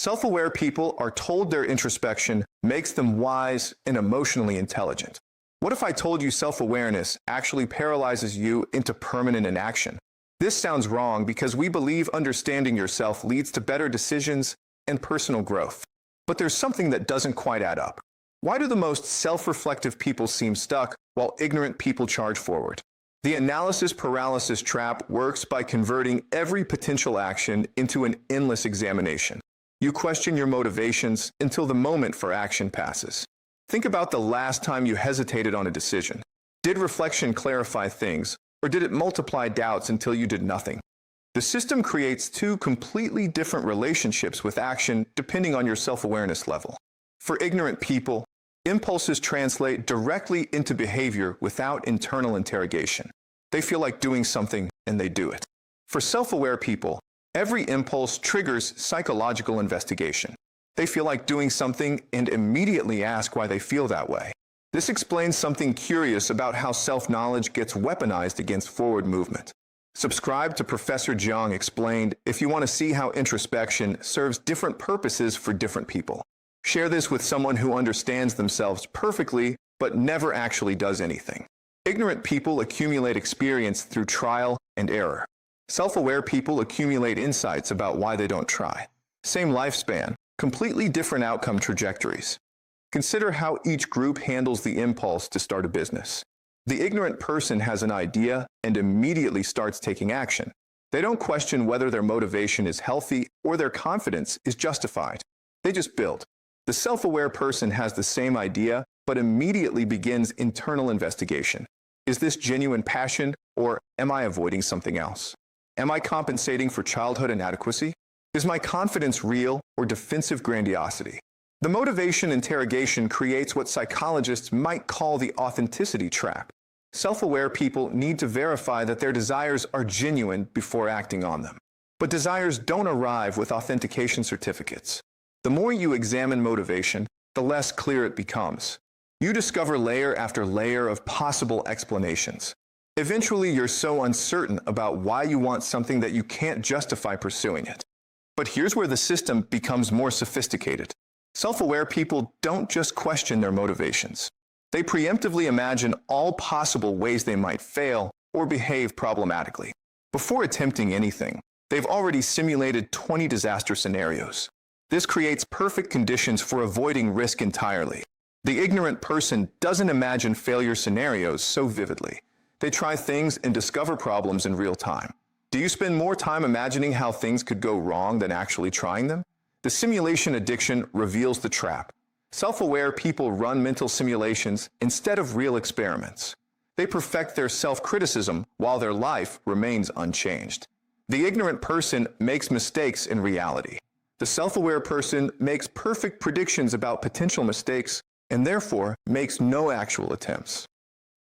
Self-aware people are told their introspection makes them wise and emotionally intelligent. What if I told you self-awareness actually paralyzes you into permanent inaction? This sounds wrong because we believe understanding yourself leads to better decisions and personal growth. But there's something that doesn't quite add up. Why do the most self-reflective people seem stuck while ignorant people charge forward? The analysis paralysis trap works by converting every potential action into an endless examination. You question your motivations until the moment for action passes. Think about the last time you hesitated on a decision. Did reflection clarify things, or did it multiply doubts until you did nothing? The system creates two completely different relationships with action depending on your self-awareness level. For ignorant people, impulses translate directly into behavior without internal interrogation. They feel like doing something and they do it. For self-aware people, every impulse triggers psychological investigation. They feel like doing something and immediately ask why they feel that way. This explains something curious about how self-knowledge gets weaponized against forward movement. Subscribe to Professor Jiang Explained if you want to see how introspection serves different purposes for different people. Share this with someone who understands themselves perfectly but never actually does anything. Ignorant people accumulate experience through trial and error. Self-aware people accumulate insights about why they don't try. Same lifespan, completely different outcome trajectories. Consider how each group handles the impulse to start a business. The ignorant person has an idea and immediately starts taking action. They don't question whether their motivation is healthy or their confidence is justified. They just build. The self-aware person has the same idea, but immediately begins internal investigation. Is this genuine passion, or am I avoiding something else? Am I compensating for childhood inadequacy? Is my confidence real or defensive grandiosity? The motivation interrogation creates what psychologists might call the authenticity trap. Self-aware people need to verify that their desires are genuine before acting on them. But desires don't arrive with authentication certificates. The more you examine motivation, the less clear it becomes. You discover layer after layer of possible explanations. Eventually, you're so uncertain about why you want something that you can't justify pursuing it. But here's where the system becomes more sophisticated. Self-aware people don't just question their motivations. They preemptively imagine all possible ways they might fail or behave problematically. Before attempting anything, they've already simulated 20 disaster scenarios. This creates perfect conditions for avoiding risk entirely. The ignorant person doesn't imagine failure scenarios so vividly. They try things and discover problems in real time. Do you spend more time imagining how things could go wrong than actually trying them? The simulation addiction reveals the trap. Self-aware people run mental simulations instead of real experiments. They perfect their self-criticism while their life remains unchanged. The ignorant person makes mistakes in reality. The self-aware person makes perfect predictions about potential mistakes and therefore makes no actual attempts.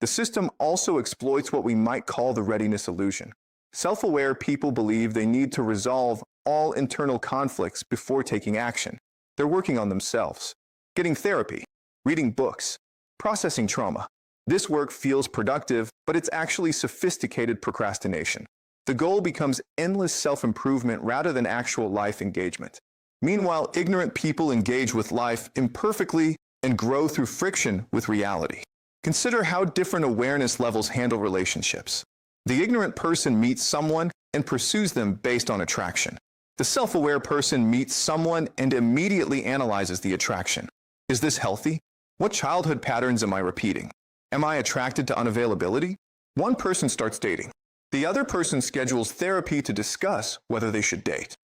The system also exploits what we might call the readiness illusion. Self-aware people believe they need to resolve all internal conflicts before taking action. They're working on themselves, getting therapy, reading books, processing trauma. This work feels productive, but it's actually sophisticated procrastination. The goal becomes endless self-improvement rather than actual life engagement. Meanwhile, ignorant people engage with life imperfectly and grow through friction with reality. Consider how different awareness levels handle relationships. The ignorant person meets someone and pursues them based on attraction. The self-aware person meets someone and immediately analyzes the attraction. Is this healthy? What childhood patterns am I repeating? Am I attracted to unavailability? One person starts dating. The other person schedules therapy to discuss whether they should date.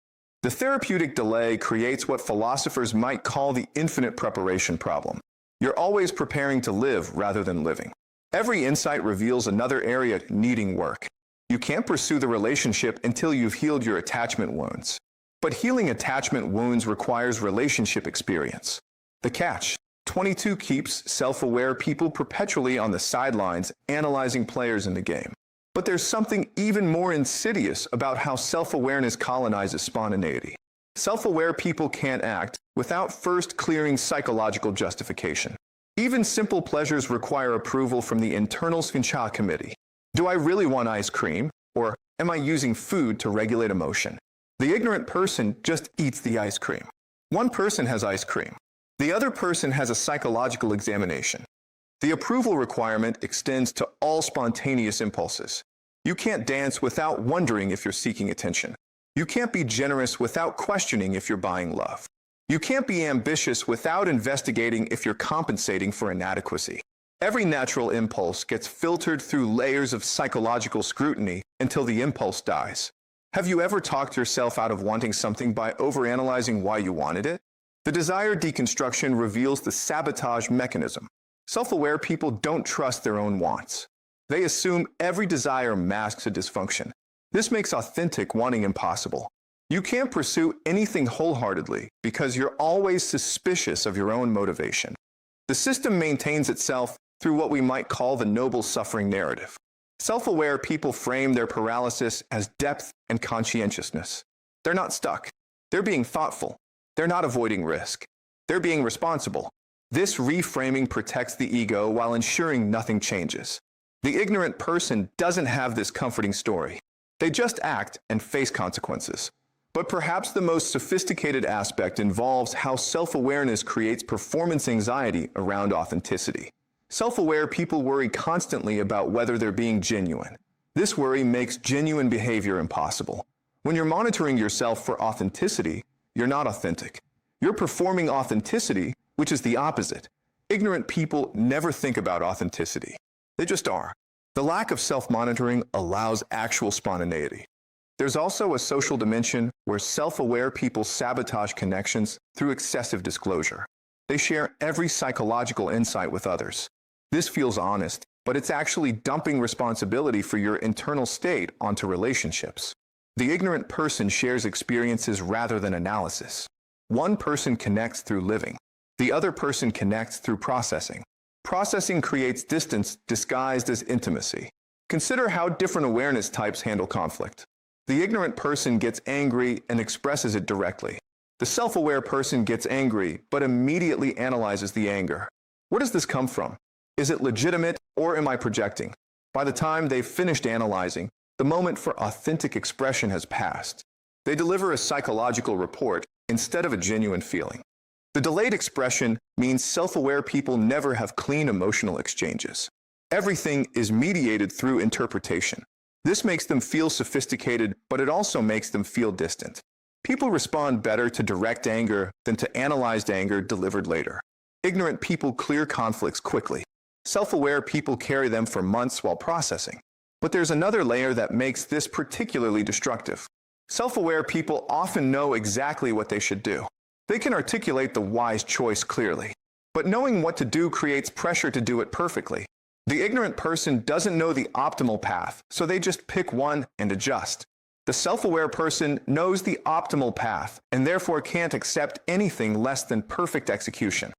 The therapeutic delay creates what philosophers might call the infinite preparation problem. You're always preparing to live rather than living. Every insight reveals another area needing work. You can't pursue the relationship until you've healed your attachment wounds. But healing attachment wounds requires relationship experience. The catch: 22 keeps self-aware people perpetually on the sidelines analyzing players in the game. But there's something even more insidious about how self-awareness colonizes spontaneity. Self-aware people can't act without first clearing psychological justification. Even simple pleasures require approval from the internal Svincha committee. Do I really want ice cream, or am I using food to regulate emotion? The ignorant person just eats the ice cream. One person has ice cream. The other person has a psychological examination. The approval requirement extends to all spontaneous impulses. You can't dance without wondering if you're seeking attention. You can't be generous without questioning if you're buying love. You can't be ambitious without investigating if you're compensating for inadequacy. Every natural impulse gets filtered through layers of psychological scrutiny until the impulse dies. Have you ever talked yourself out of wanting something by overanalyzing why you wanted it? The desire deconstruction reveals the sabotage mechanism. Self-aware people don't trust their own wants. They assume every desire masks a dysfunction. This makes authentic wanting impossible. You can't pursue anything wholeheartedly because you're always suspicious of your own motivation. The system maintains itself through what we might call the noble suffering narrative. Self-aware people frame their paralysis as depth and conscientiousness. They're not stuck. They're being thoughtful. They're not avoiding risk. They're being responsible. This reframing protects the ego while ensuring nothing changes. The ignorant person doesn't have this comforting story. They just act and face consequences. But perhaps the most sophisticated aspect involves how self-awareness creates performance anxiety around authenticity. Self-aware people worry constantly about whether they're being genuine. This worry makes genuine behavior impossible. When you're monitoring yourself for authenticity, you're not authentic. You're performing authenticity, which is the opposite. Ignorant people never think about authenticity. They just are. The lack of self-monitoring allows actual spontaneity. There's also a social dimension where self-aware people sabotage connections through excessive disclosure. They share every psychological insight with others. This feels honest, but it's actually dumping responsibility for your internal state onto relationships. The ignorant person shares experiences rather than analysis. One person connects through living. The other person connects through processing. Processing creates distance disguised as intimacy. Consider how different awareness types handle conflict. The ignorant person gets angry and expresses it directly. The self-aware person gets angry, but immediately analyzes the anger. Where does this come from? Is it legitimate, or am I projecting? By the time they've finished analyzing, the moment for authentic expression has passed. They deliver a psychological report instead of a genuine feeling. The delayed expression means self-aware people never have clean emotional exchanges. Everything is mediated through interpretation. This makes them feel sophisticated, but it also makes them feel distant. People respond better to direct anger than to analyzed anger delivered later. Ignorant people clear conflicts quickly. Self-aware people carry them for months while processing. But there's another layer that makes this particularly destructive. Self-aware people often know exactly what they should do. They can articulate the wise choice clearly. But knowing what to do creates pressure to do it perfectly. The ignorant person doesn't know the optimal path, so they just pick one and adjust. The self-aware person knows the optimal path and therefore can't accept anything less than perfect execution.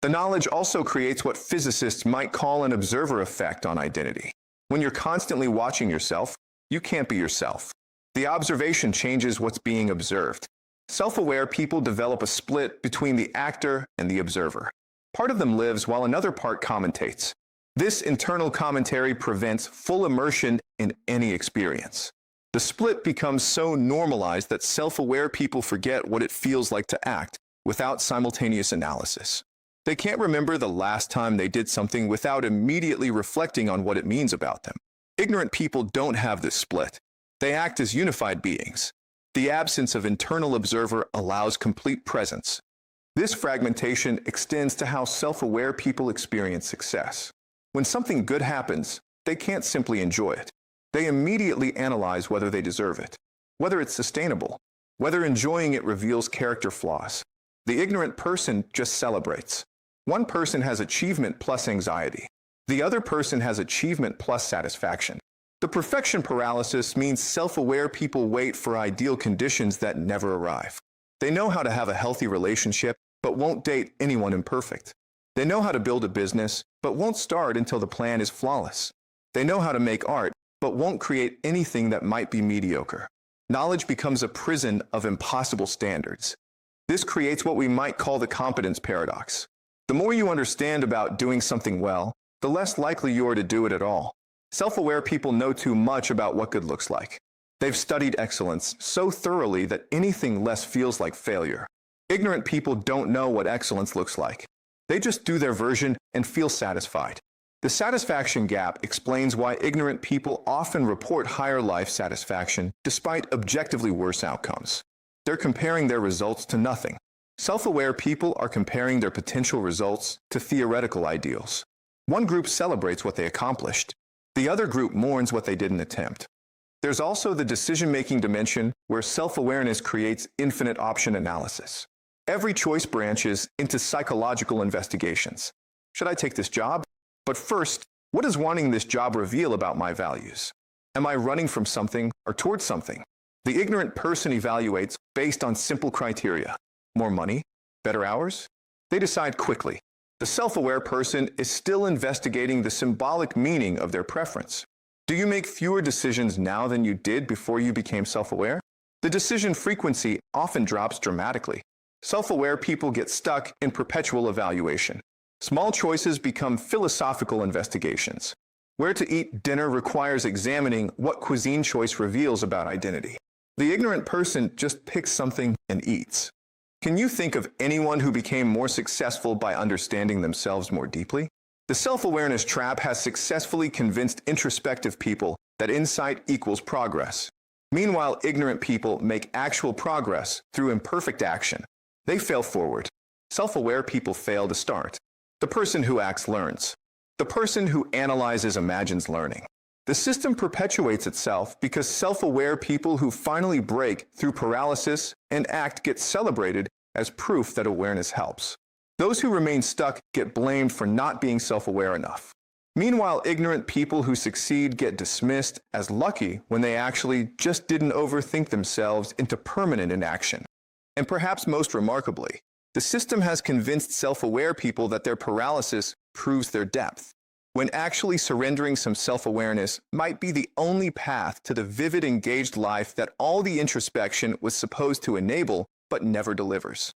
The knowledge also creates what physicists might call an observer effect on identity. When you're constantly watching yourself, you can't be yourself. The observation changes what's being observed. Self-aware people develop a split between the actor and the observer. Part of them lives while another part commentates. This internal commentary prevents full immersion in any experience. The split becomes so normalized that self-aware people forget what it feels like to act without simultaneous analysis. They can't remember the last time they did something without immediately reflecting on what it means about them. Ignorant people don't have this split. They act as unified beings. The absence of internal observer allows complete presence. This fragmentation extends to how self-aware people experience success. When something good happens, they can't simply enjoy it. They immediately analyze whether they deserve it, whether it's sustainable, whether enjoying it reveals character flaws. The ignorant person just celebrates. One person has achievement plus anxiety. The other person has achievement plus satisfaction. The perfection paralysis means self-aware people wait for ideal conditions that never arrive. They know how to have a healthy relationship, but won't date anyone imperfect. They know how to build a business, but won't start until the plan is flawless. They know how to make art, but won't create anything that might be mediocre. Knowledge becomes a prison of impossible standards. This creates what we might call the competence paradox. The more you understand about doing something well, the less likely you are to do it at all. Self-aware people know too much about what good looks like. They've studied excellence so thoroughly that anything less feels like failure. Ignorant people don't know what excellence looks like. They just do their version and feel satisfied. The satisfaction gap explains why ignorant people often report higher life satisfaction despite objectively worse outcomes. They're comparing their results to nothing. Self-aware people are comparing their potential results to theoretical ideals. One group celebrates what they accomplished. The other group mourns what they didn't attempt. There's also the decision-making dimension where self-awareness creates infinite option analysis. Every choice branches into psychological investigations. Should I take this job? But first, what does wanting this job reveal about my values? Am I running from something or towards something? The ignorant person evaluates based on simple criteria. More money? Better hours? They decide quickly. The self-aware person is still investigating the symbolic meaning of their preference. Do you make fewer decisions now than you did before you became self-aware? The decision frequency often drops dramatically. Self-aware people get stuck in perpetual evaluation. Small choices become philosophical investigations. Where to eat dinner requires examining what cuisine choice reveals about identity. The ignorant person just picks something and eats. Can you think of anyone who became more successful by understanding themselves more deeply? The self-awareness trap has successfully convinced introspective people that insight equals progress. Meanwhile, ignorant people make actual progress through imperfect action. They fail forward. Self-aware people fail to start. The person who acts learns. The person who analyzes imagines learning. The system perpetuates itself because self-aware people who finally break through paralysis and act get celebrated as proof that awareness helps. Those who remain stuck get blamed for not being self-aware enough. Meanwhile, ignorant people who succeed get dismissed as lucky when they actually just didn't overthink themselves into permanent inaction. And perhaps most remarkably, the system has convinced self-aware people that their paralysis proves their depth, when actually surrendering some self-awareness might be the only path to the vivid, engaged life that all the introspection was supposed to enable but never delivers.